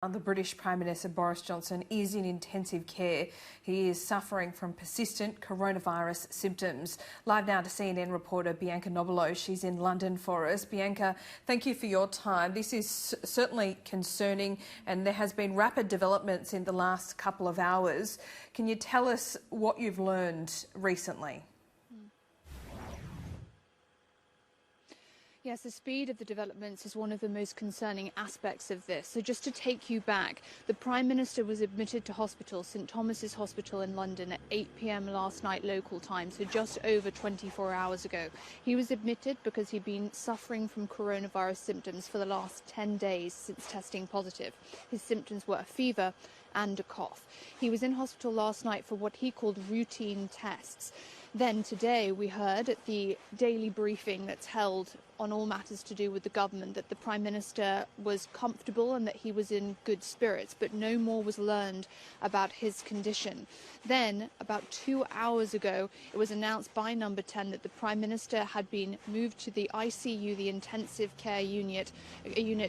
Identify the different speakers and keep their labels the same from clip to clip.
Speaker 1: The British Prime Minister Boris Johnson is in intensive care. He is suffering from persistent coronavirus symptoms. Live now to CNN reporter Bianca Nobilo. She's in London for us. Bianca, thank you for your time. This is certainly concerning and there has been rapid developments in the last couple of hours. Can you tell us what you've learned recently?
Speaker 2: Yes, the speed of the developments is one of the most concerning aspects of this. So just to take you back, the Prime Minister was admitted to hospital, St Thomas's Hospital in London at 8 p.m. last night local time, so just over 24 hours ago. He was admitted because he'd been suffering from coronavirus symptoms for the last 10 days since testing positive. His symptoms were a fever and a cough. He was in hospital last night for what he called routine tests. Then today we heard at the daily briefing that's held on all matters to do with the government that the Prime Minister was comfortable and that he was in good spirits, but no more was learned about his condition. Then, about 2 hours ago, it was announced by Number 10 that the Prime Minister had been moved to the ICU, the intensive care unit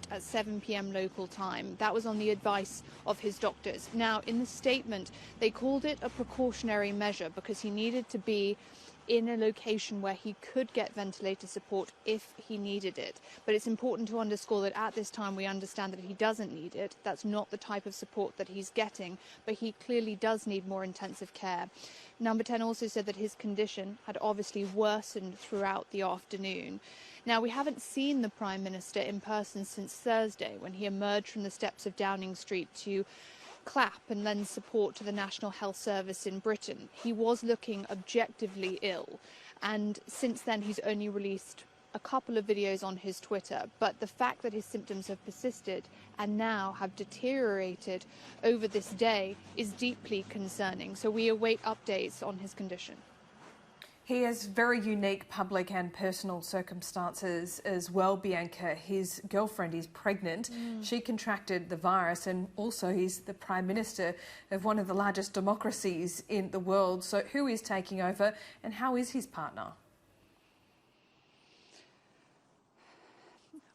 Speaker 2: at 7 p.m. local time. That was on the advice of his doctors. Now, in the statement, they called it a precautionary measure because he needed to be in a location where he could get ventilator support if he needed it. But it's important to underscore that at this time we understand that he doesn't need it. That's not the type of support that he's getting, but he clearly does need more intensive care. Number 10 also said that his condition had obviously worsened throughout the afternoon. Now, we haven't seen the Prime Minister in person since Thursday when he emerged from the steps of Downing Street to clap and lend support to the National Health Service in Britain. He was looking objectively ill, and since then he's only released a couple of videos on his Twitter, but the fact that his symptoms have persisted and now have deteriorated over this day is deeply concerning. So we await updates on his condition.
Speaker 1: He has very unique public and personal circumstances as well, Bianca. His girlfriend is pregnant. She contracted the virus, and also he's the Prime Minister of one of the largest democracies in the world. So who is taking over and how is his partner?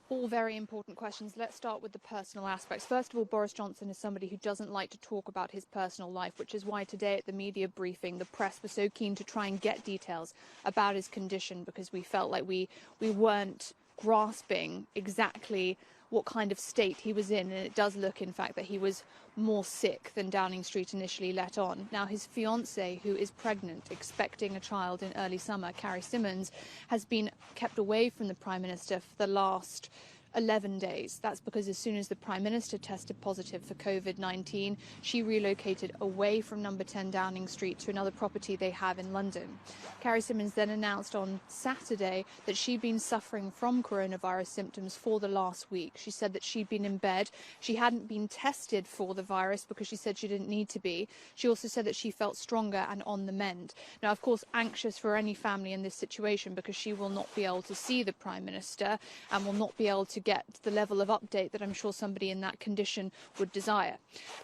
Speaker 2: All very important questions. Let's start with the personal aspects. First of all, Boris Johnson is somebody who doesn't like to talk about his personal life, which is why today at the media briefing, the press was so keen to try and get details about his condition because we felt like we weren't grasping exactly what kind of state he was in. And it does look, in fact, that he was more sick than Downing Street initially let on. Now, his fiance, who is pregnant, expecting a child in early summer, Carrie Symonds, has been kept away from the Prime Minister for the last 11 days. That's because as soon as the Prime Minister tested positive for COVID-19, she relocated away from Number 10 Downing Street to another property they have in London. Carrie Symonds then announced on Saturday that she'd been suffering from coronavirus symptoms for the last week. She said that she'd been in bed. She hadn't been tested for the virus because she said she didn't need to be. She also said that she felt stronger and on the mend. Now, of course, anxious for any family in this situation because she will not be able to see the Prime Minister and will not be able to get the level of update that I'm sure somebody in that condition would desire.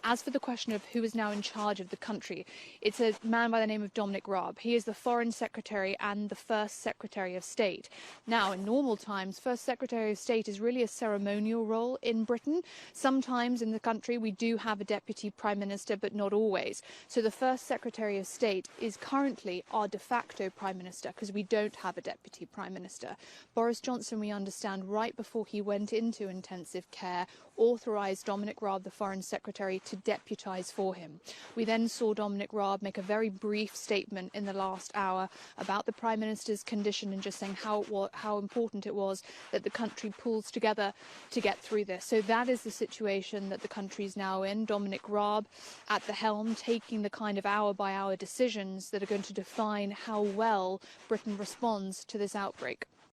Speaker 2: As for the question of who is now in charge of the country, it's a man by the name of Dominic Raab. He is the Foreign Secretary and the First Secretary of State. Now, in normal times, First Secretary of State is really a ceremonial role in Britain. Sometimes in the country we do have a Deputy Prime Minister, but not always. So the First Secretary of State is currently our de facto Prime Minister because we don't have a Deputy Prime Minister. Boris Johnson, we understand, right before he went into intensive care, authorised Dominic Raab, the Foreign Secretary, to deputise for him. We then saw Dominic Raab make a very brief statement in the last hour about the Prime Minister's condition and just saying how important it was that the country pulls together to get through this. So that is the situation that the country is now in. Dominic Raab at the helm, taking the kind of hour-by-hour decisions that are going to define how well Britain responds to this outbreak.